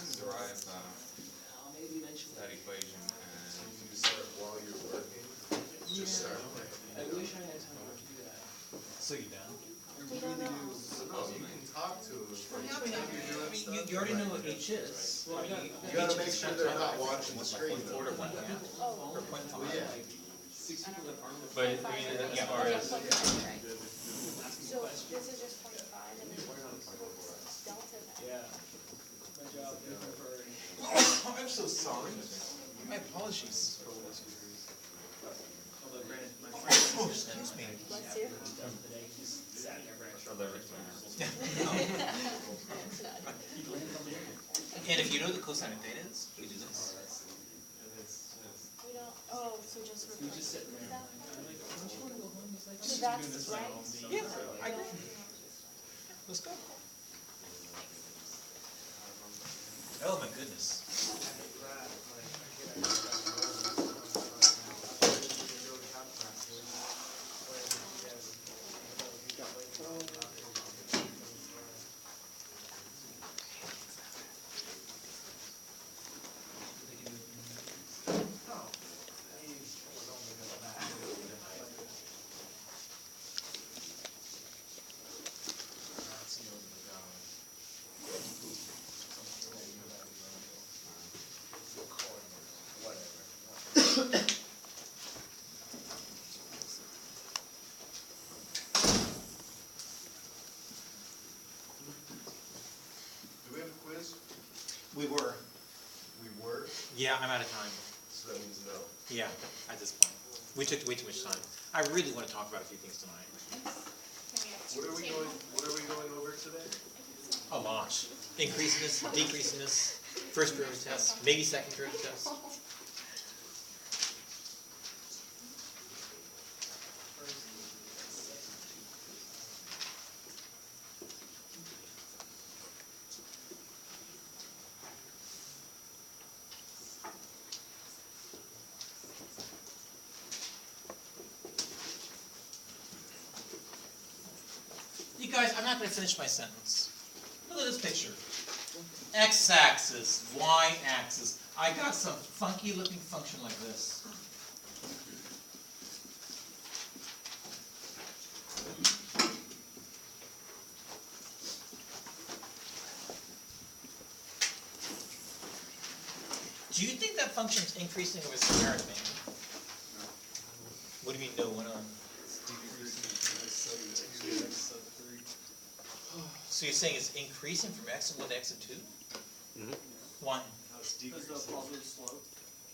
derive that equation and You start while you're working. Just start. I wish I had time to do that. So you done? We don't know. No, you can talk to them. You already know what H is. Well, I got- You gotta make sure they're not watching the screen Four to though. one half, Oh. or point Well, five. yeah. 6 people that aren't. but I mean as far Yeah, as point five, right. So this is just 0.5 and then what's delta then? Yeah. My job looking for. Oh, I'm so sorry. My apologies. Although granted, my friend. Oh, excuse me. Bless you. Today, he just sat there. for the experiments. And if you know the cosine of theta is, we do this. We don't, oh, so just He was just replace sitting there. that? I'm like, don't you want to go home? He's like, So I'm that's doing this right. at home, being Yeah, so- I agree. Let's go. Oh my goodness. Do we have a quiz? We were. We were, Yeah, I'm out of time. so that means no. Yeah, at this point. We took way too much time. I really want to talk about a few things tonight. What are we going over today? A lot. Increasingness, decreasingness, first derivative test, maybe second derivative test. You guys, I'm not going to finish my sentence. Look at this picture. X-axis, Y-axis. I got some funky looking function like this. Do you think that function is increasing over some error thing? What do you mean no, went on? So you're saying it's increasing from x of 1 to x of 2? Why? Because the positive slope.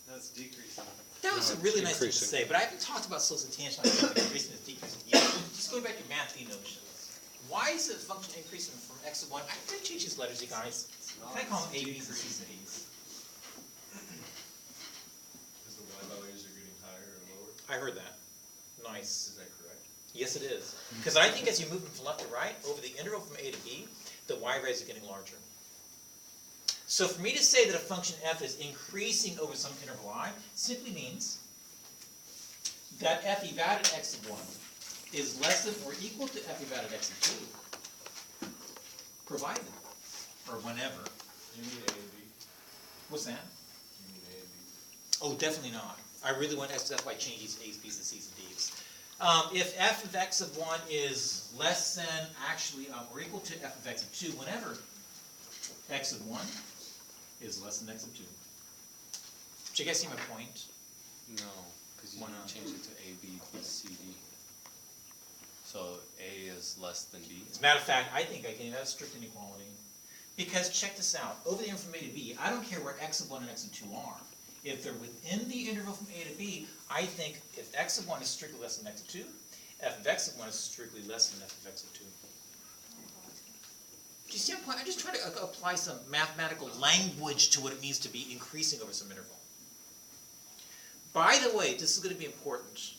That's decreasing. That was a really nice thing to say, but I haven't talked about slope and tangent like increasing and decreasing yet. Just going back to math notions. Why is the function increasing from x of 1? I can change these letters, you guys. Can I call them A, B's, and C's and D's? Because the Y values are getting higher or lower? I heard that. Nice. Is that correct? Yes, it is. Because I think as you move from left to right, over the interval from A to B, the y rays are getting larger. So for me to say that a function f is increasing over some interval I simply means that f evad at x of 1 is less than or equal to f evad at x of 2, provided, or whenever. You mean A and B? What's that? You mean A and B? Oh, definitely not. I really want x, that's why I change these a's, b's, and c's, and d's. If f of x of 1 is less than, actually, or equal to f of x of 2, whenever x of 1 is less than x of 2. Did you guys see my point? No, because you Why not? change it to A, B, C, D. So A is less than B. As a matter of fact, I think I can have strict inequality. Because check this out. Over the interval from A to B, I don't care where x of 1 and x of 2 are. If they're within the interval from A to B, I think if x of 1 is strictly less than x of 2, f of x of 1 is strictly less than f of x of 2. Do you see my point? I'm just trying to apply some mathematical language to what it means to be increasing over some interval. By the way, this is going to be important.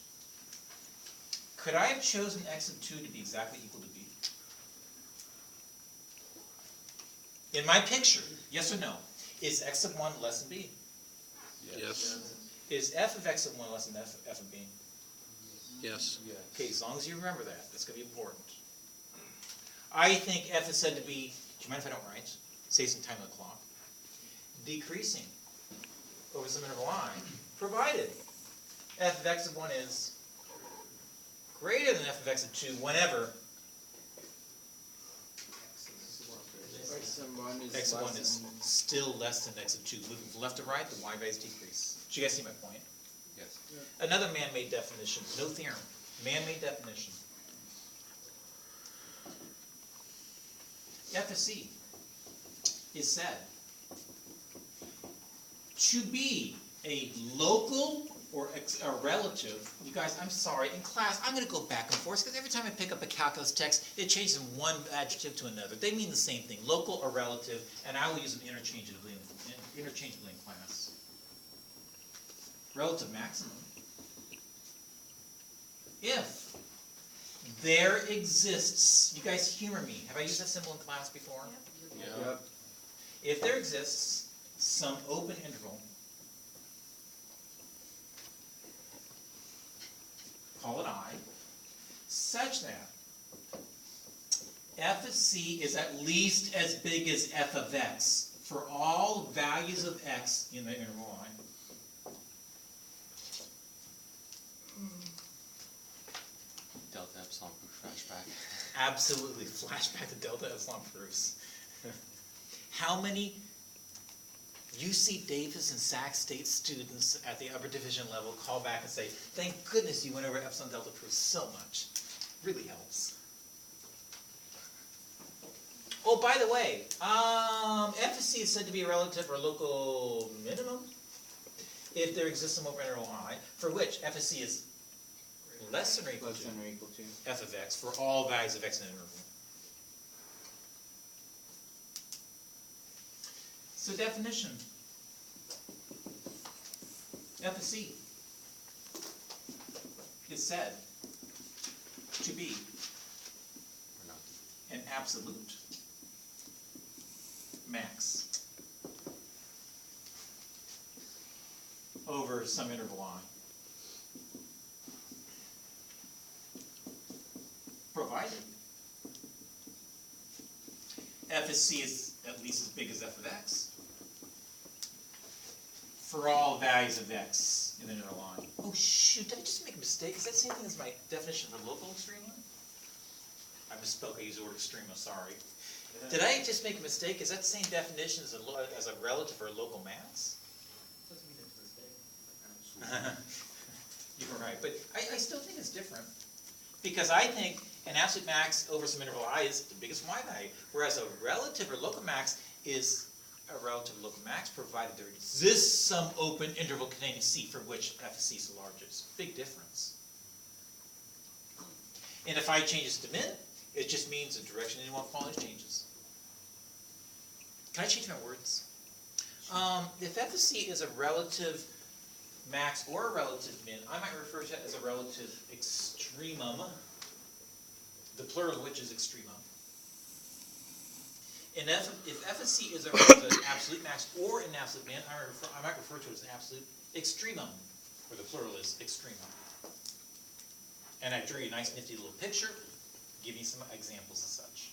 Could I have chosen x of 2 to be exactly equal to b? In my picture, yes or no, is x of 1 less than b? Yes. Is f of x of 1 less than f of b? Yes. Okay, as long as you remember that, that's going to be important. I think f is said to be, do you mind if I don't write? Save some time on the clock. decreasing over some interval I, provided f of x of 1 is greater than f of x of 2 whenever X of 1 is x of 1 less is than. still less than x of 2. Moving from left to right, the y values decrease. Did you guys see my point? Yes. Another man-made definition, no theorem, man-made definition. F of C is said to be a local or a relative. You guys, I'm sorry, in class, I'm going to go back and forth because every time I pick up a calculus text, it changes from one adjective to another. They mean the same thing, local or relative, and I will use them interchangeably in class. Relative maximum. If there exists, you guys humor me, have I used that symbol in class before? Yeah. Yep. If there exists some open interval, call it I, such that f of c is at least as big as f of x for all values of x in the interval I. Delta epsilon proof flashback. Absolutely, flashback to delta epsilon proofs. How many UC Davis and Sac State students at the upper division level call back and say, thank goodness you went over epsilon delta proofs so much. Really helps. Oh, by the way, f of c is said to be a relative or local minimum if there exists some open interval I, for which f of c is less than or equal Less to than or equal to. f of x for all values of x in an interval. So definition, f of c is said to be Or not. an absolute max over some interval I, provided f of c is at least as big as f of x for all values of x in the interval I. Oh shoot, did I just make a mistake? Is that the same thing as my definition for local extrema? I misspoke, I used the word extrema, sorry. Did I just make a mistake? Is that the same definition as a relative or a local max? Doesn't mean it's a mistake. You were right, but I still think it's different. Because I think an absolute max over some interval I is the biggest y value, whereas a relative or local max is a relative or local max provided there exists some open interval containing c for which f of c is the largest. Big difference. And if I change this to min, it just means the direction anyone follows changes. Can I change my words? If f of c is a relative max or a relative min, I might refer to it as a relative extremum, the plural of which is extremum. And if f of c is an absolute max or an absolute min, I might refer to it as an absolute extremum, where the plural is extremum. And I drew you a nice nifty little picture, giving you some examples of such.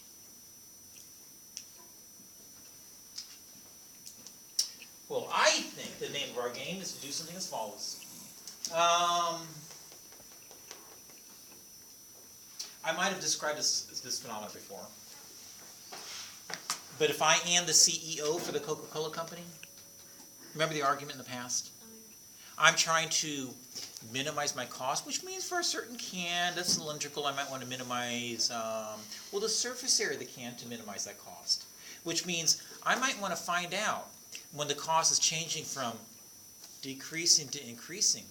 Well, I think the name of our game is to do something as follows. I might have described this phenomenon before. But if I am the CEO for the Coca-Cola Company, remember the argument in the past? I'm trying to minimize my cost, which means for a certain can that's cylindrical, I might want to minimize, the surface area of the can to minimize that cost. Which means I might want to find out when the cost is changing from decreasing to increasing.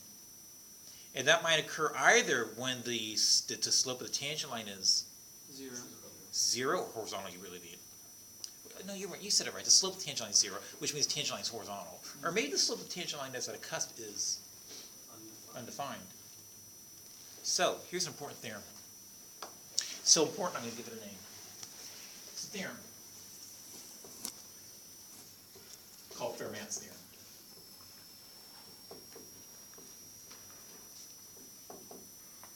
And that might occur either when the slope of the tangent line is 0 or horizontal, you really mean. No, you said it right. The slope of the tangent line is 0, which means the tangent line is horizontal. Or maybe the slope of the tangent line that's at a cusp is undefined. So, here's an important theorem. So important, I'm going to give it a name. It's a theorem called Fermat's theorem.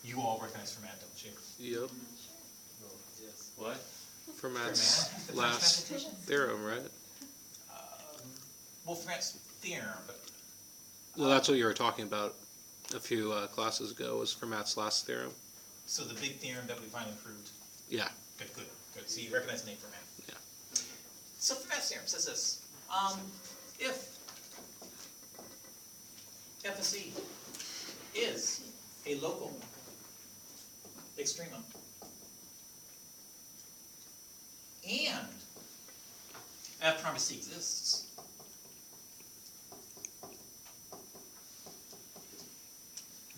You all recognize Fermat, don't you? Yep. What? Fermat's Fermat? last theorem, right? Wolfram's theorem, but Well, that's what you were talking about a few classes ago, was Fermat's last theorem. so the big theorem that we finally proved. Yeah. Good, good, good. So you recognize the name Fermat. Yeah. So Fermat's theorem says this: if F of C is a local extremum and F prime of C exists,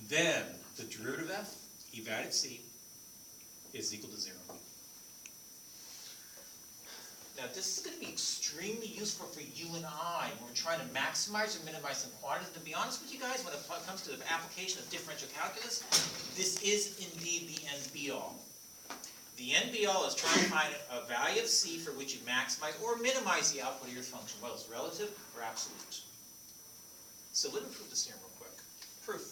then the derivative of F evaluated C is equal to 0. Now this is going to be extremely useful for you and I when we're trying to maximize or minimize some quantities. To be honest with you guys, when it comes to the application of differential calculus, this is indeed the end be all. The end be all is trying to find a value of C for which you maximize or minimize the output of your function, whether it's relative or absolute. So let me prove this theorem real quick. Proof.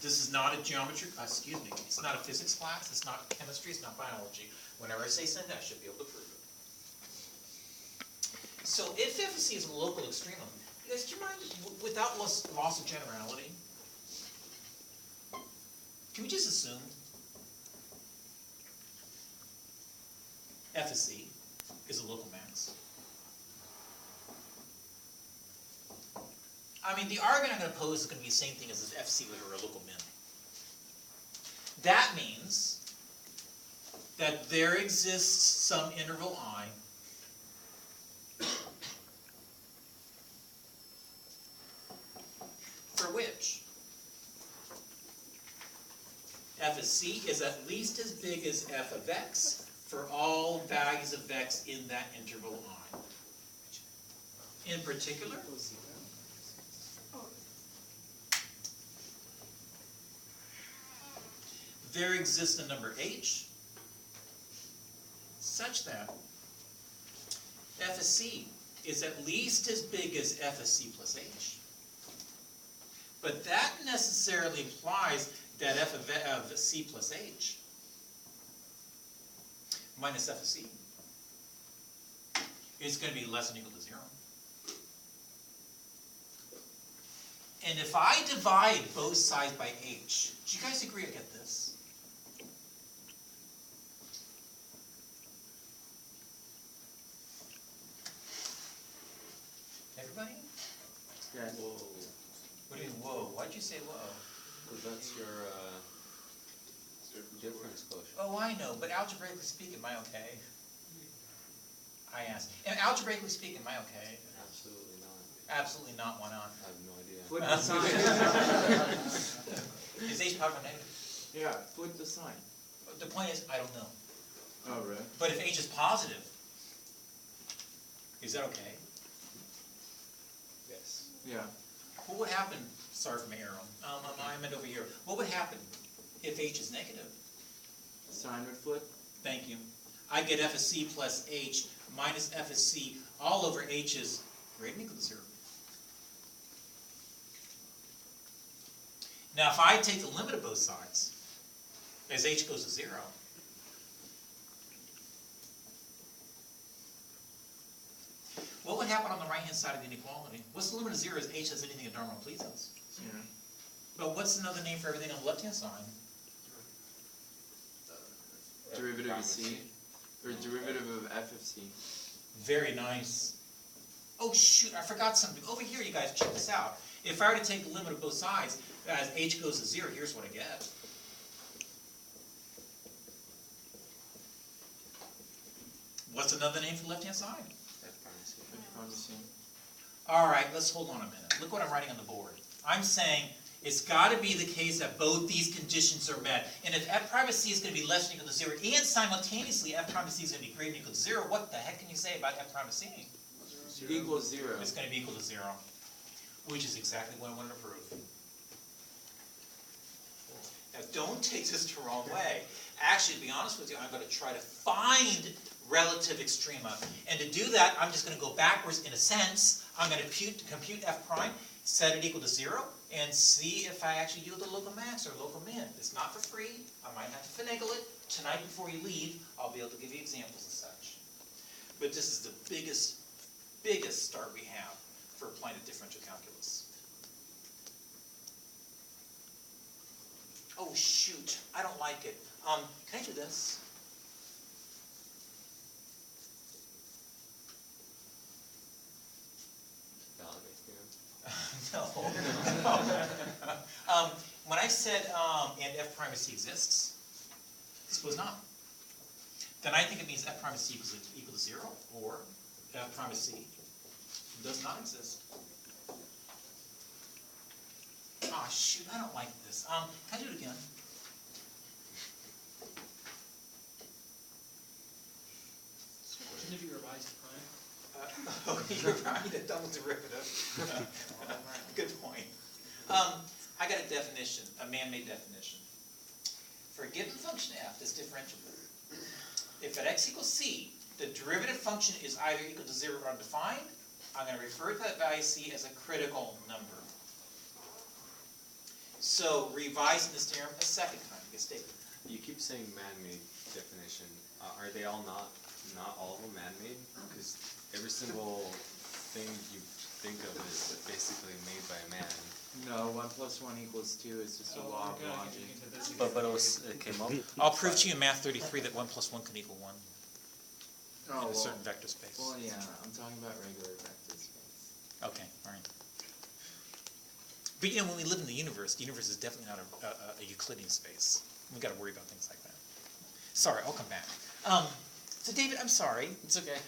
This is not a geometry, it's not a physics class, it's not chemistry, it's not biology. Whenever I say something, I should be able to prove it. So if F of C is a local extremum, you guys, do you mind, without loss of generality, can we just assume F of C is a local max? I mean, the argument I'm going to pose is going to be the same thing as if FC were a local min. That means that there exists some interval I for which F of C is at least as big as F of X for all values of X in that interval I. In particular, there exists a number H such that F of C is at least as big as F of C plus H. But that necessarily implies that F of C plus H minus F of C is going to be less than or equal to 0. And if I divide both sides by H, do you guys agree I get this? Everybody? Yeah. Whoa, What do you mean, whoa? Why'd you say whoa? because that's your difference quotient. Oh, I know, but algebraically speaking, am I okay? I asked. And algebraically speaking, am I okay? Absolutely not. Absolutely not, why not? I have no idea. Flip the sign. Is H positive or negative? Yeah, flip the sign. The point is, I don't know. Oh, really? But if H is positive, is that okay? Yes. Yeah. What would happen, sorry for my arrow, I meant over here. What would happen if H is negative? Sign would flip. Thank you. I get F of C plus H minus F of C all over H is greater than or equal to 0. Now if I take the limit of both sides, as H goes to 0, what would happen on the right hand side of the inequality? What's the limit of 0 as H does anything a normal pleases? Yeah. But what's another name for everything on the left hand side? Derivative of C. Or derivative of F of C. Very nice. Oh shoot, I forgot something. Over here, you guys, check this out. If I were to take the limit of both sides, as H goes to 0, here's what I get. What's another name for the left-hand side? F prime C. F prime C. All right, let's hold on a minute. Look what I'm writing on the board. I'm saying it's got to be the case that both these conditions are met. And if F prime of C is going to be less than or equal to 0, and simultaneously F prime of C is going to be greater than or equal to 0, what the heck can you say about F prime of C? Equals 0. It's going to be equal to 0, which is exactly what I wanted to prove. Now, don't take this the wrong way. Actually, to be honest with you, I'm going to try to find relative extrema. And to do that, I'm just going to go backwards in a sense. I'm going to compute F prime, set it equal to 0, and see if I actually yield a local max or a local min. It's not for free. I might have to finagle it. Tonight before you leave, I'll be able to give you examples and such. But this is the biggest biggest start we have for applying to differential calculus. Oh, shoot, I don't like it. Can I do this? Validate theorem. No. When I said, and f prime of c exists, suppose not. Then I think it means f prime of c equal to 0, or f prime of c does not exist. Ah, shoot, I don't like this. Can I do it again? Shouldn't it be revised prime? Oh, you're right, a double derivative. Good point. I got a definition, a man-made definition. For a given function f that's differentiable, if at x equals c, the derivative function is either equal to 0 or undefined, I'm going to refer to that value c as a critical number. So, revising this theorem a second time, I guess, David. You keep saying man-made definition. Are they all not all of them man-made? Because every single thing you think of is basically made by a man. No, 1 + 1 = 2 is just a law of logic. But it came up. I'll prove to you in math 33 that 1 + 1 can equal 1 Oh, in a certain vector space. well, yeah, I'm talking about regular vector space. Okay, all right. But you know, when we live in the universe is definitely not a Euclidean space. We've got to worry about things like that. Sorry, I'll come back. So David, I'm sorry. It's okay.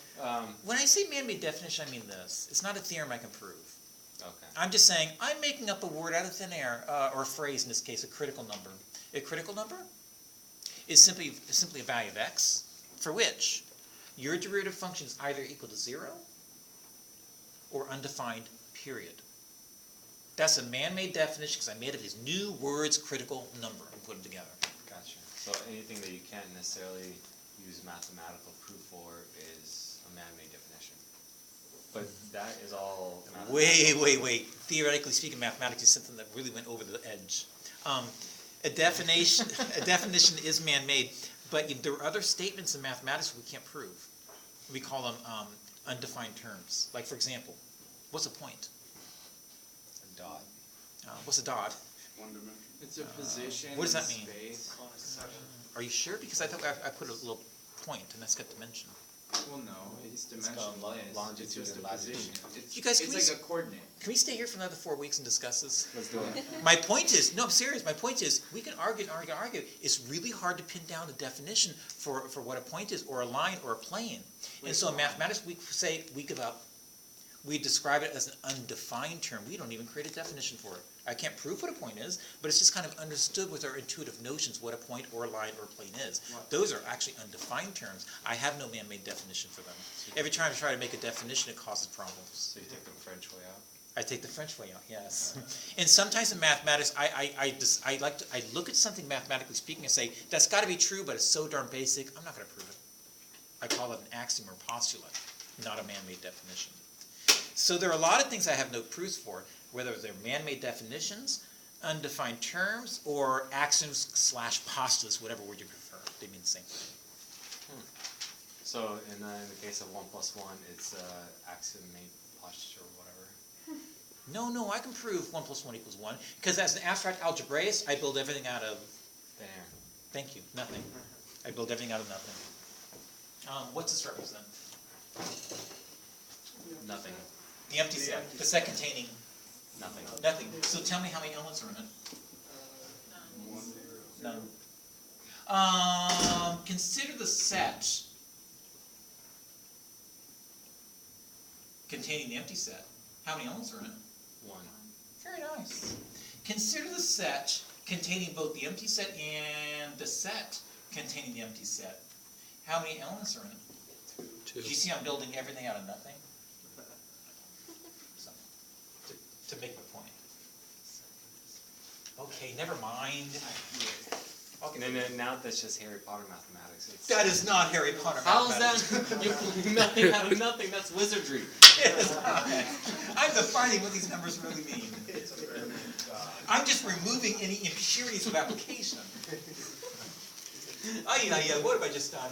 When I say man-made definition, I mean this. It's not a theorem I can prove. Okay. I'm just saying, I'm making up a word out of thin air, or a phrase in this case, a critical number. A critical number is simply a value of x, for which your derivative function is either equal to 0 or undefined, period. That's a man-made definition because I made up these new words, critical number, and put them together. Gotcha. So anything that you can't necessarily use mathematical proof for is a man-made definition. But that is all mathematical. Wait. Theoretically speaking, mathematics is something that really went over the edge. A definition is man-made, but there are other statements in mathematics we can't prove. We call them undefined terms. Like, for example, what's a point? A dot. What's a dot? It's a position what does in that mean? space. Are you sure? Because I thought I put a little point, and that's got dimension. Well, no, it's dimension. called longitude It's just a and latitude. position. It's, You guys, can it's we like a coordinate. Can we stay here for another 4 weeks and discuss this? Let's do it. My point is, no, I'm serious, my point is, we can argue. It's really hard to pin down a definition for what a point is, or a line, or a plane. And so in mathematics, we say, we give up. We describe it as an undefined term. We don't even create a definition for it. I can't prove what a point is, but it's just kind of understood with our intuitive notions what a point, or a line, or a plane is. Those are actually undefined terms. I have no man-made definition for them. Every time I try to make a definition, it causes problems. So you take the French way out. I take the French way out, yes. And sometimes in mathematics, I look at something mathematically speaking and say, that's got to be true, but it's so darn basic, I'm not going to prove it. I call it an axiom or postulate, not a man-made definition. So there are a lot of things I have no proofs for, whether they're man-made definitions, undefined terms, or axioms/postulates, whatever word you prefer. They mean the same thing. So in the case of 1 + 1, it's axiom-made postulate or whatever. No, I can prove 1 + 1 = 1, because as an abstract algebraist, I build everything out of, There. thank you, nothing. I build everything out of nothing. What's this represent? Nothing. The empty set, the set containing Nothing. nothing. So tell me how many elements are in it? None. Consider the set containing the empty set. How many elements are in it? 1. Very nice. Consider the set containing both the empty set and the set containing the empty set. How many elements are in it? 2. Do you see I'm building everything out of nothing? So, to make my point. Okay, never mind. Okay. No, now that's just Harry Potter mathematics. It's, That is not Harry Potter how is mathematics. that? You're pulling nothing out of nothing. That's wizardry. I'm defining what these numbers really mean. I'm just removing any impurities of application. What have I just done?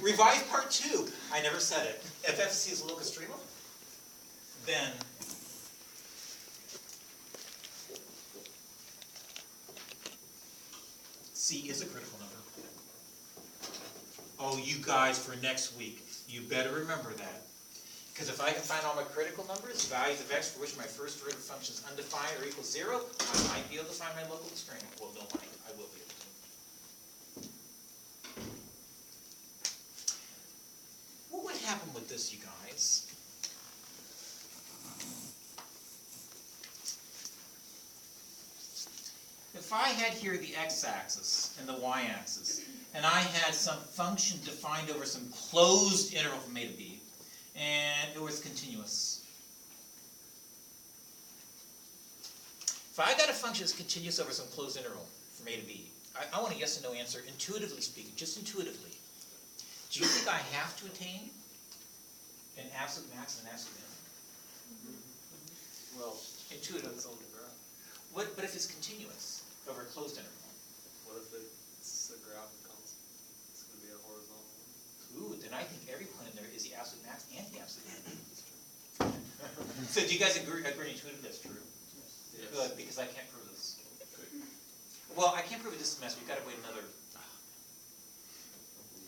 Revised part 2. I never said it. FFC is a locus prima? then C is a critical number. Oh, you guys, for next week, you better remember that. Because if I can find all my critical numbers, values of x for which my first derivative function is undefined or equals 0, I might be able to find my local extreme. Well, no, I will be able to. What would happen with this, you guys? If I had here the x-axis and the y-axis, and I had some function defined over some closed interval from a to b, and it was continuous. If I got a function that's continuous over some closed interval from a to b, I want a yes or no answer, intuitively speaking, just intuitively. Do you think I have to attain an absolute max and an absolute min? Well, Intuitively. depends on the graph. But if it's continuous over a closed interval? What if it's a graph of constant? It's gonna be a horizontal one. Ooh, then I think every point in there is the absolute max and the absolute min. So do you guys agree intuitively that's true? Yes. Good, because I can't prove this. Well, I can't prove it this semester. We've got to wait another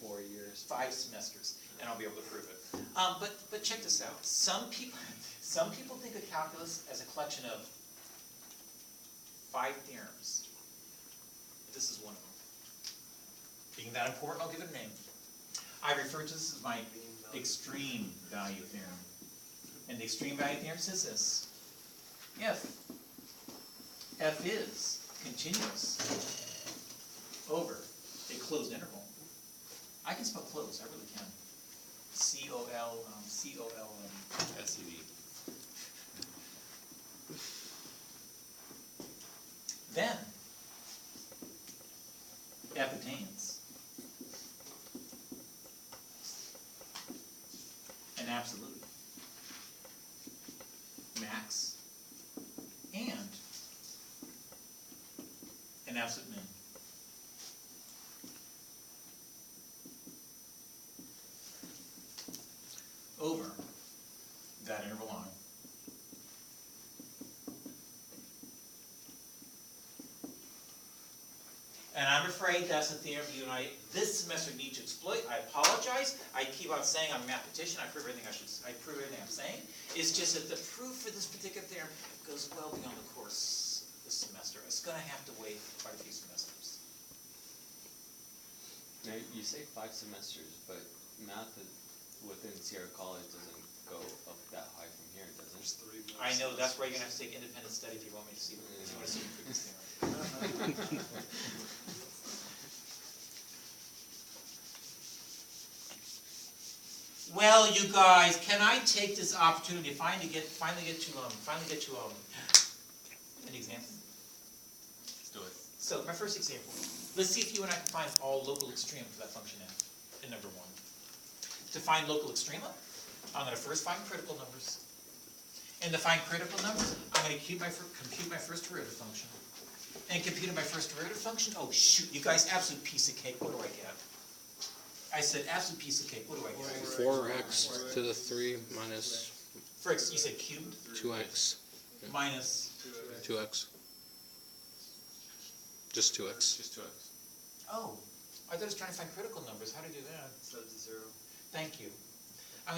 4 years. 5 semesters, and I'll be able to prove it. But check this out. Some people think of calculus as a collection of 5 theorems. This is one of them. Being that important, I'll give it a name. I refer to this as my extreme value theorem. And the extreme value theorem says this. If f is continuous over a closed interval, I can spell close, I really can. C-O-L, SED. then f attains an absolute max and an absolute min. Over that interval line. And I'm afraid that's a theorem you and I, this semester, need to exploit. I apologize. I keep on saying I'm a mathematician. I prove everything I'm saying. It's just that the proof for this particular theorem goes well beyond the course this semester. It's going to have to wait quite a few semesters. Now, you say 5 semesters, but math within Sierra College doesn't go up that high from here, does it? There's 3 more. I know, that's why you're going to have to take independent study if you want me to see, if you want to see the previous theorem. Well, you guys, can I take this opportunity to finally get to an example? Let's do it. So my first example. Let's see if you and I can find all local extreme for that function f in number 1. To find local extrema, I'm going to first find critical numbers. And to find critical numbers, I'm going to compute my first derivative function. And computing my first derivative function, oh shoot, you guys, absolute piece of cake, what do I get? I said absolute piece of cake, what do I get? 4x to the 3 minus For x, you said cubed 2x. minus, 2x. Just 2x. Just 2x. oh, I thought I was trying to find critical numbers, how do you do that? Set it to 0. Thank you.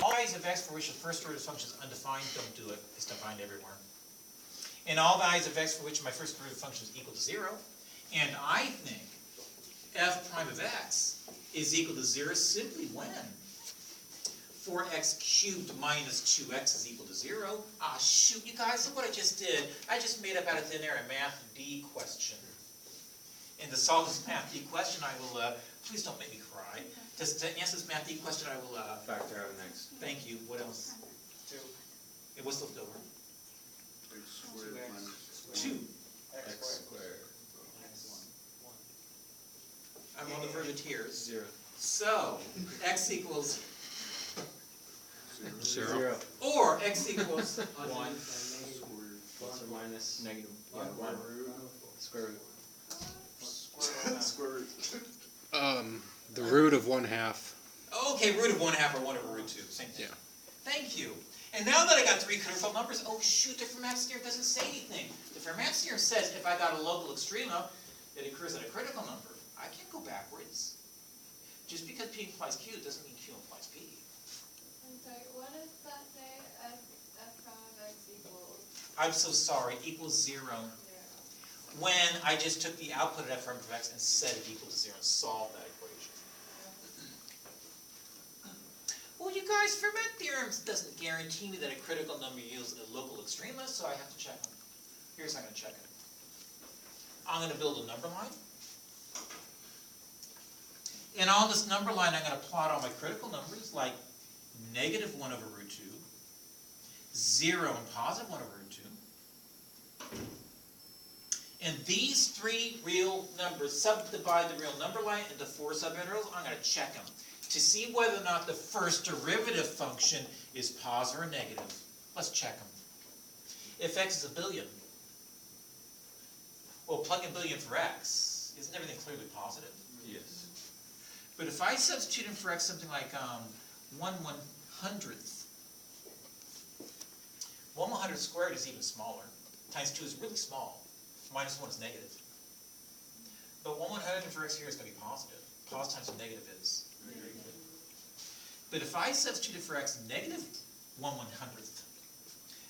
All values of x for which the first derivative function is undefined, don't do it, it's defined everywhere. And all values of x for which my first derivative function is equal to 0, and I think f prime of x is equal to 0 simply when 4x cubed minus 2x is equal to 0. Ah, shoot, you guys, look what I just did. I just made up out of thin air a math D question. And to solve this math D question, I will, please don't make me cry. To answer this math D question, I will, Factor out an x. thank you. What else? 2. And what's left over? X squared minus 2. X squared. I'm on the verge of tears. 0. So, x equals, 0. or x equals 1. Plus or minus negative. Yeah, 1. Square root. Square root. The root of 1/2. Okay, root of 1/2 or 1 over root 2, same thing. Yeah. Thank you. And now that I got three Kuderfeld numbers, oh shoot, the Fermat's theorem doesn't say anything. The Fermat's theorem says if I got a local extrema, it occurs at a critical number. I can't go backwards. Just because P implies Q doesn't mean Q implies P. I'm sorry, what does that say? F prime of x equals I'm so sorry, equals 0. 0. When I just took the output of f prime of x and set it equal to 0 and solved that equation. Well, you guys, Fermat theorem doesn't guarantee me that a critical number yields a local extrema, so I have to check them. Here's how I'm going to check it. I'm going to build a number line. And on this number line, I'm going to plot all my critical numbers, like negative 1 over root 2, 0 and positive 1 over root 2. And these three real numbers subdivide the real number line into 4 subintervals. I'm going to check them to see whether or not the first derivative function is positive or negative. Let's check them. If x is a billion, well, plug in billion for x. Isn't everything clearly positive? Yes. But if I substitute in for x something like 1/100th, 1/100th squared is even smaller. Times 2 is really small. Minus 1 is negative. But 1/100th for x here is going to be positive. Positive times negative is negative. But if I substitute for x negative 1/100th,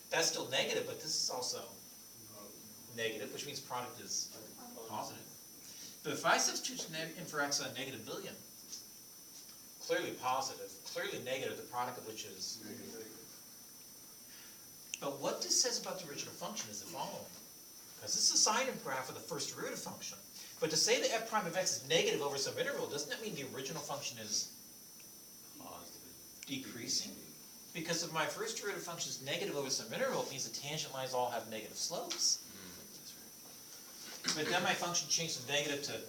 that's still negative, but this is also negative, which means product is positive. But if I substitute in for x a negative billion, clearly positive, clearly negative, the product of which is negative. But what this says about the original function is the following. Because this is a sine graph of the first derivative function. But to say that f prime of x is negative over some interval, doesn't that mean the original function is decreasing? Because if my first derivative function is negative over some interval, it means the tangent lines all have negative slopes. But then my function changes from negative to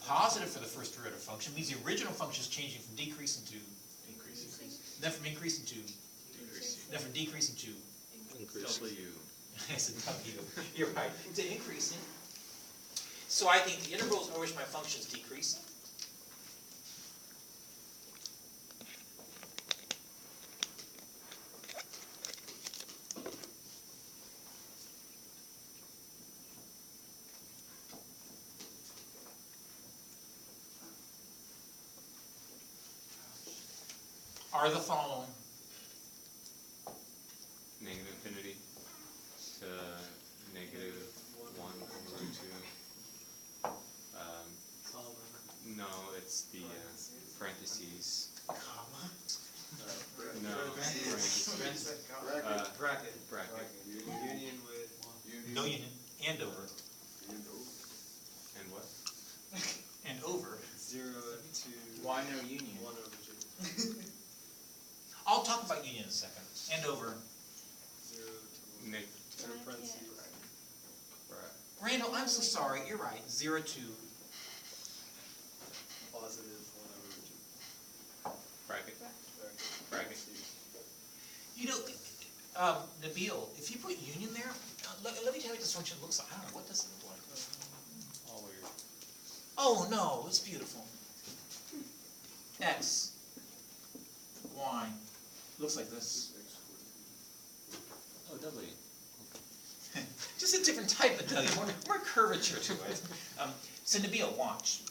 positive for the first derivative function, means the original function is changing from decreasing to increasing. Then from increasing to decreasing. Then from decreasing to W. I said W. You're right. To increasing. So I think the intervals over which my function is decreasing. Are the following. Negative infinity to negative 1 over root 2. No, it's the parentheses. Comma? No, parentheses. Bracket. Bracket. Union with. No union. And over. And what? And over. 0 to. Why no union? 1 over 2. I'll talk about union in a second. And over. 0 to 1. Neg. Parentheses. Randall, I'm so sorry. You're right. 0 to. Positive 1 over 2. Bracket. Bracket. Bracket. You know, Nabil, if you put union there, let me tell you what this function looks like. I don't know. What does it look like? All weird. Oh, no. It's beautiful. X. Y. Looks like this. Oh, W. Just a different type of W, more curvature to it. So Nabil, watch.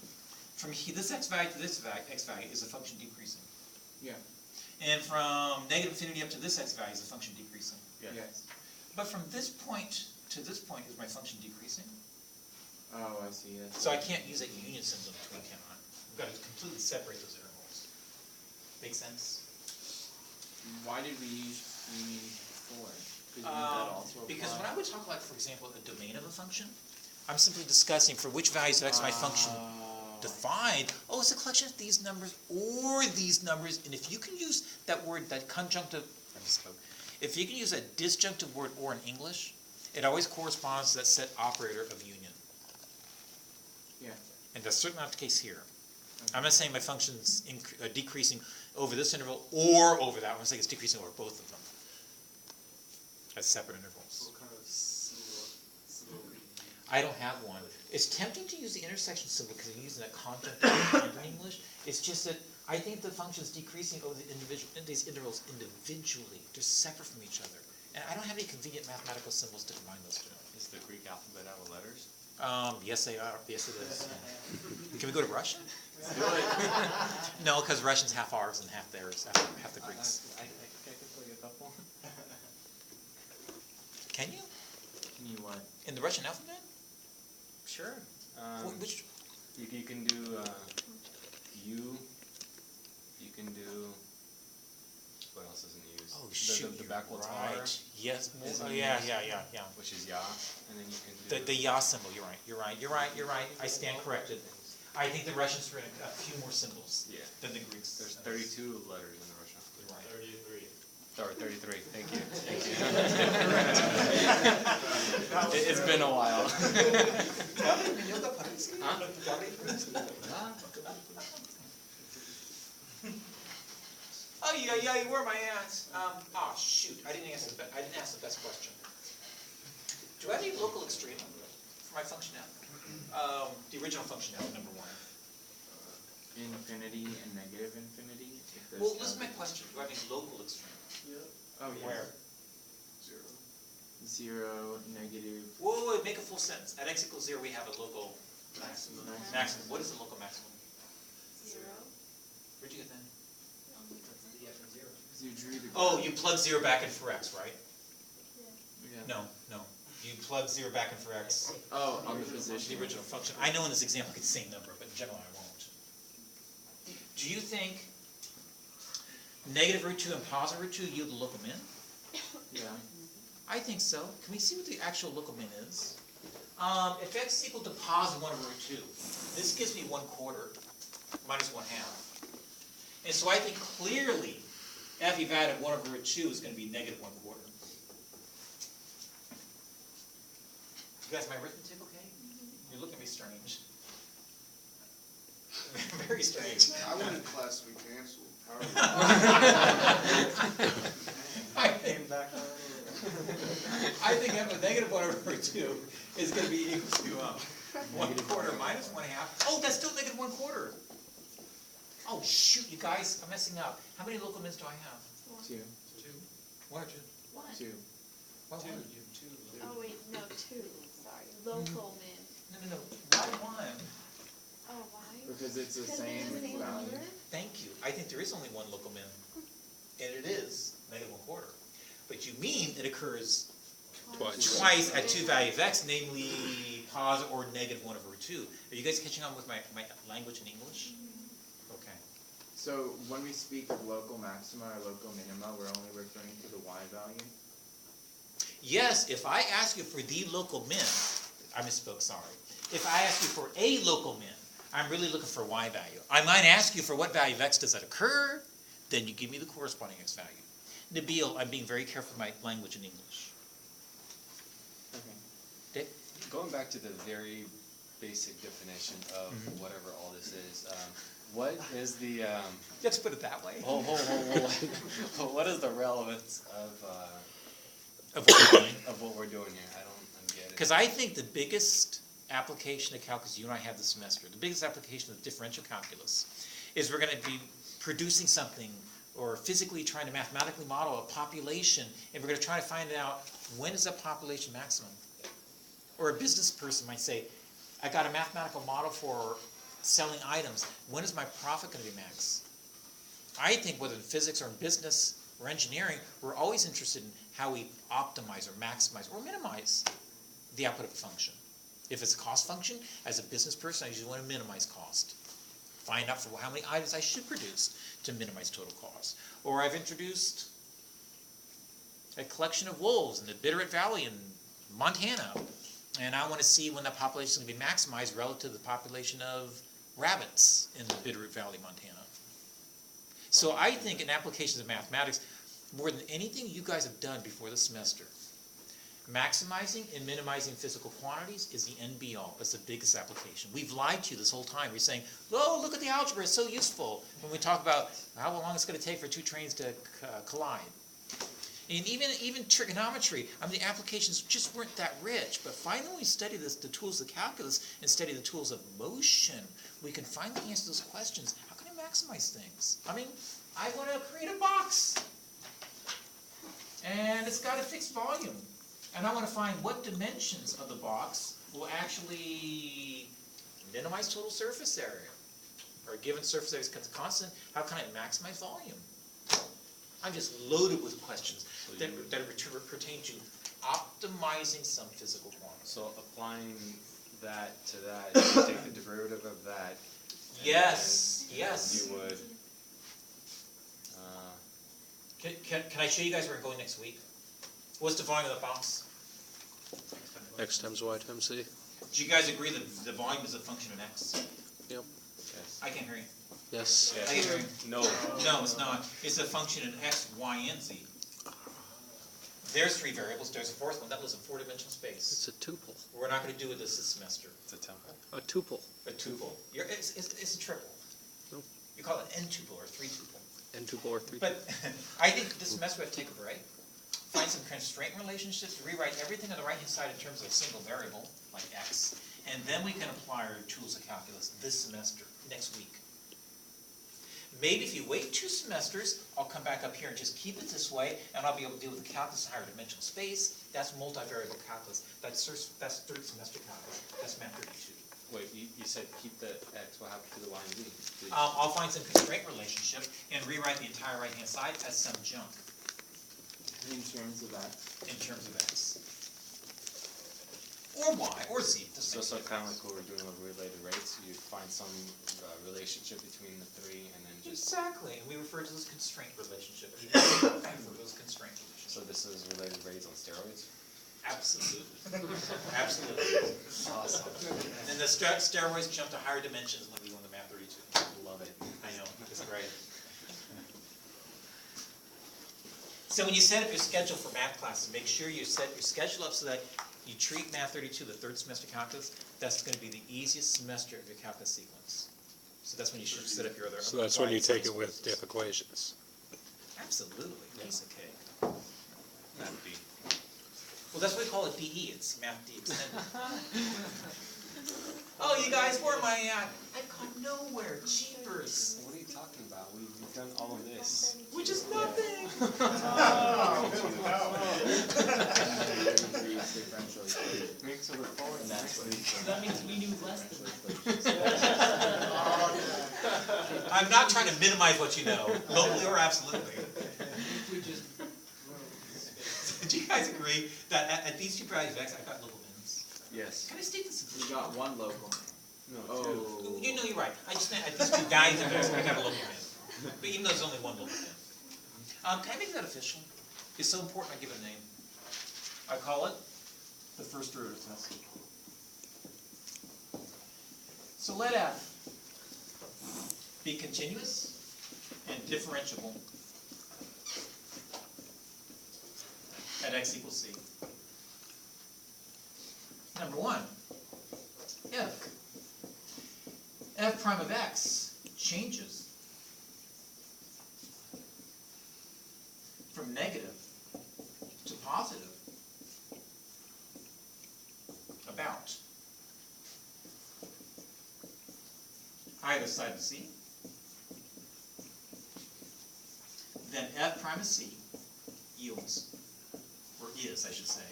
From this x value to this x value is a function decreasing. Yeah. And from negative infinity up to this x value is a function decreasing. Yes. But from this point to this point is my function decreasing. Oh, I see. Yes. So I can't use that union symbol in between, can I? I've got to completely separate those intervals. Make sense? Why did we use union before? Because that also Because apply? when I would talk like, for example, a domain of a function, I'm simply discussing for which values of x my function defined. Oh, it's a collection of these numbers or these numbers, and if you can use that word, that conjunctive, I misspoke. If you can use a disjunctive word or in English, it always corresponds to that set operator of union. Yeah. And that's certainly not the case here. I'm not saying my function's decreasing over this interval or over that one. I'm saying it's decreasing over both of them as separate intervals. What kind of symbol? I don't have one. It's tempting to use the intersection symbol because I'm using that conjunctive in English. It's just that I think the function's decreasing over these intervals individually. They're separate from each other. And I don't have any convenient mathematical symbols to combine those two. Is the Greek alphabet out of letters? Yes, they are. Yes, it is. Can we go to Russian? No, because Russian's half ours and half theirs, half the Greeks. I could play a couple. Can you? Can you what? In the Russian alphabet? Sure. Which? You can do U. You can do. What else isn't used? Oh shoot! The you're backwards right. R, Yes. Isn't Yeah. used. Yeah. which is Ya, and then you can do. The ya symbol. You're right. I stand corrected. I think the Russians threw in a few more symbols Yeah. than the Greeks. There's 32 letters in the Russian alphabet. You're right. 33. Sorry, 33. Thank you. It's been a while. Oh yeah, where am I at? Shoot, I didn't ask the best question. Do I have any local extrema for my function F? The original function F, number one. Infinity and negative infinity? If there's Well, listen to my no- question. Do I have any local extrema? Oh, yeah. Where? 0, negative. Whoa, make a full sentence. At x equals 0, we have a local Maximum. maximum. What is the local maximum? 0. Where'd you get that? Because you drew the. Oh, you plug 0 back in for x, right? Yeah. No. You plug 0 back in for x. Oh, on the The position. original function. I know in this example it's the same number, but in general I won't. Do you think negative root 2 and positive root 2 yield the local min? Yeah. I think so. Can we see what the actual local min is? If x is equal to positive 1 over root 2, this gives me 1/4 minus 1/2. And so I think clearly f evaluated 1 over root 2 is going to be negative 1/4. You guys, my arithmetic okay? You're looking at me strange. Very strange. I went in class we canceled. I think f of negative 1 over 2 is going to be equal to 1/4 minus 1/2. Oh, that's still negative 1/4. Oh, shoot, you guys, I'm messing up. How many local mins do I have? 2. 1 or 2? 1. 2. Why 1? Oh, wait, no, 2. Sorry. Local min. No. Why 1? Oh, why? Because it's the Because same it's the same value. number? Thank you. I think there is only one local min. And it is negative 1/4. But you mean it occurs twice at two value of x, namely positive or negative 1 over root 2. Are you guys catching on with my language in English? Okay. So when we speak of local maxima or local minima, we're only referring to the y value? Yes, if I ask you for the local min, I misspoke, sorry. If I ask you for a local min, I'm really looking for y value. I might ask you for what value of x does that occur, then you give me the corresponding x value. Nabil, I'm being very careful with my language in English. Okay. Dick? Going back to the very basic definition of Mhm. whatever all this is, what is the Let's put it that way. hold. What is the relevance Of what we're doing. of what we're doing here? I'm getting. Because I think the biggest application of calculus you and I have this semester, the biggest application of differential calculus, is we're going to be producing something or physically trying to mathematically model a population, and we're going to try to find out when is that population maximum. Or a business person might say, I got a mathematical model for selling items. When is my profit going to be max? I think whether in physics or in business or engineering, we're always interested in how we optimize or maximize or minimize the output of a function. If it's a cost function, as a business person, I usually want to minimize cost. Find out for how many items I should produce to minimize total cost. Or I've introduced a collection of wolves in the Bitterroot Valley in Montana, and I want to see when the population is going to be maximized relative to the population of rabbits in the Bitterroot Valley, Montana. So I think in applications of mathematics, more than anything you guys have done before the semester, maximizing and minimizing physical quantities is the end be all. That's the biggest application. We've lied to you this whole time. We're saying, oh, look at the algebra, it's so useful. When we talk about how long it's going to take for two trains to collide. And even trigonometry, I mean, the applications just weren't that rich. But finally, when we study the tools of calculus and study the tools of motion, we can finally answer those questions. How can I maximize things. I mean, I wanna create a box. And it's got a fixed volume. And I wanna find what dimensions of the box will actually minimize total surface area. Or a given surface area is constant, how can I maximize volume? I'm just loaded with questions that pertain to optimizing some physical quantity. So applying that to that, you take the derivative of that. and Yes, then yes. You would, Can I show you guys where we're going next week? What's the volume of the box? X times Y times Z. Do you guys agree that the volume is a function of x? Yep. yes. I can't hear you. Yes. I can't hear you. No, No, it's not. It's a function in x, y, and z. There's three variables. There's a fourth one. That lives in four-dimensional space. It's a tuple. We're not going to do with this semester. it's a temple. A tuple. A tuple. It's a triple. No. You call it n tuple or three tuple. N tuple or three. But I think this semester we have to take a break, find some constraint relationships, rewrite everything on the right-hand side in terms of a single variable, like x, and then we can apply our tools of calculus this semester, next week. Maybe if you wait 2 semesters, I'll come back up here and just keep it this way, and I'll be able to deal with the calculus in higher dimensional space. That's multivariable calculus. That's third semester calculus. That's math 32. Wait, you said keep the x, what happened to the y and z? I'll find some constraint relationship and rewrite the entire right-hand side as some junk In terms of that. in terms of x. Or y, or z. It doesn't So make a kind of difference. like what we're doing with related rates, you find some relationship between the three and then just, Exactly, and we refer to this constraint relationship. We refer to this constraint so relationship. this is related rates on steroids? Absolutely. Absolutely. Awesome. And the steroids jump to higher dimensions when we go into math 32. Love it. I know, it's great. So when you set up your schedule for math classes, make sure you set your schedule up so that you treat math 32, the third semester calculus, that's going to be the easiest semester of your calculus sequence. So that's when you should set up your other. So that's when you take it with courses. diff equations. Absolutely, piece of cake. That'd be. Well, that's what we call it DE, it's math D extended. Oh, you guys, where am I at? I've gone nowhere, cheapers, What are you talking about? We've done all of this. which is nothing. Increase differential equation. Make so we're forward. And that's what he's That means we knew less than I'm not trying to minimize what you know, locally or absolutely. we just. Do you guys agree that at these two values of x, I've got local mins? Yes. Can I state this? You got one local. No, two. Oh. You know, you're right. I just meant at these two values of x, I have a local min. But even though there's only one local min. Can I make that official? It's so important I give it a name. I call it the first derivative test. So let f be continuous and differentiable at x equals c. Number one, if f prime of x changes from negative to positive about either side of c, then f prime of c yields, or is, I should say,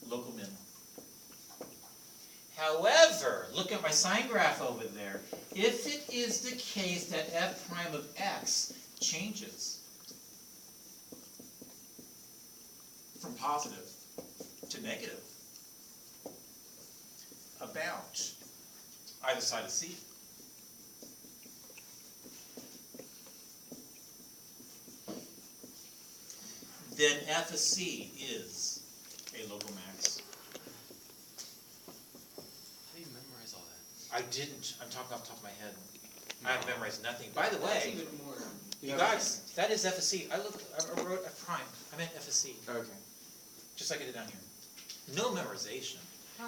local minimum. However, look at my sign graph over there. If it is the case that f prime of x changes from positive to negative about either side of c, then f of c is a local max. How do you memorize all that? I didn't. I'm talking off the top of my head. I haven't memorized nothing. By the That's way, even more. you guys, that is f of c. I wrote f prime. I meant f of c, Okay. just like I did down here. No memorization.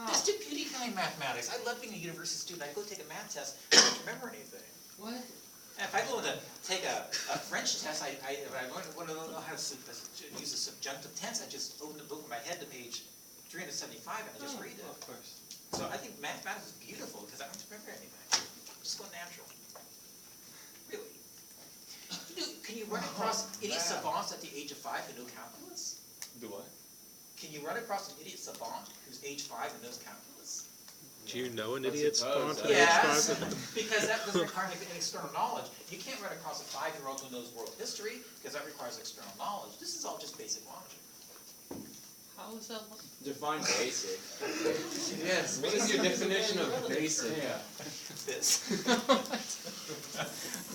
That's the beauty kind of mathematics. I love being a university student. I go take a math test. I don't remember anything. What? And if I go to take a French test, if I want to know how to use a subjunctive tense, I just open the book in my head to page 375 and I just read it. Of course. So I think mathematics is beautiful because I don't have to remember anything. Just go natural. Really. Can you run across idiot savants at the age of 5 who know calculus? Do what? Can you run across an idiot savant who's age 5 and knows calculus? Do you know an I idiot suppose, spawn? Yes, because that doesn't require any external knowledge. You can't run across a 5-year-old who knows world history, because that requires external knowledge. This is all just basic logic. How is that? Define basic. Yes, what is your definition of basic? Yeah. This.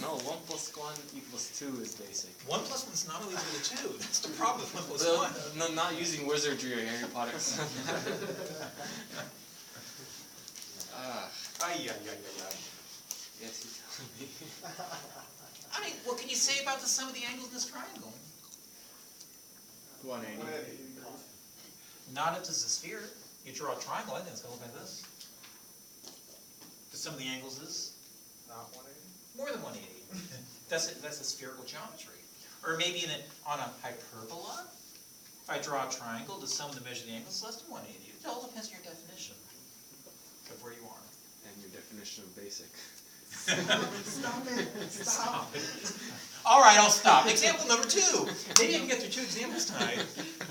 No, 1 + 1 = 2 is basic. 1 + 1 is not always equal to 2. That's the problem with 1 + Well, 1. no, not using wizardry or Harry Potter. Ay. Yes, you're telling me. I mean, what can you say about the sum of the angles in this triangle? 180. Not if this is a sphere. You draw a triangle, I think it's going to look like this. The sum of the angles is? Not 180? More than 180. That's a spherical geometry. Or maybe on a hyperbola, if I draw a triangle, the sum of the measure of the angles is less than 180. It all depends on your definition of where you are. And your definition of basic. Stop it. All right, I'll stop. Example number 2. Maybe I can get through 2 examples tonight.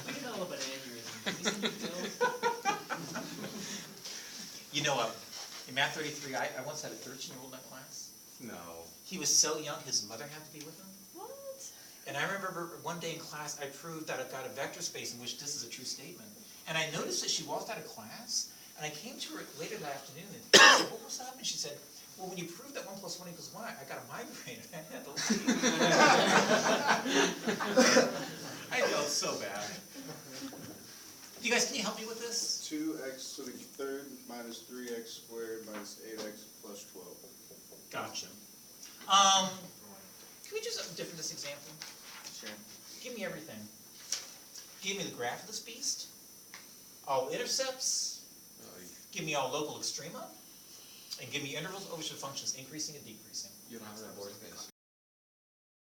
We can all about aneurysm. You know, in Math 33, I once had a 13-year-old in that class. No. He was so young, his mother had to be with him. What? And I remember one day in class, I proved that I've got a vector space in which this is a true statement. And I noticed that she walked out of class, and I came to her later that afternoon, and I said, what was up? And she said, well, when you proved that 1 + 1 = 1, I got a migraine. I had to leave. I felt so bad. You guys, can you help me with this? 2x to the third minus 3x squared minus 8x plus 12. Gotcha. Can we do something different this example? Sure. Give me everything. Give me the graph of this beast, all intercepts, give me all local extrema, and give me intervals over which the function is increasing and decreasing. You don't have that board, guys.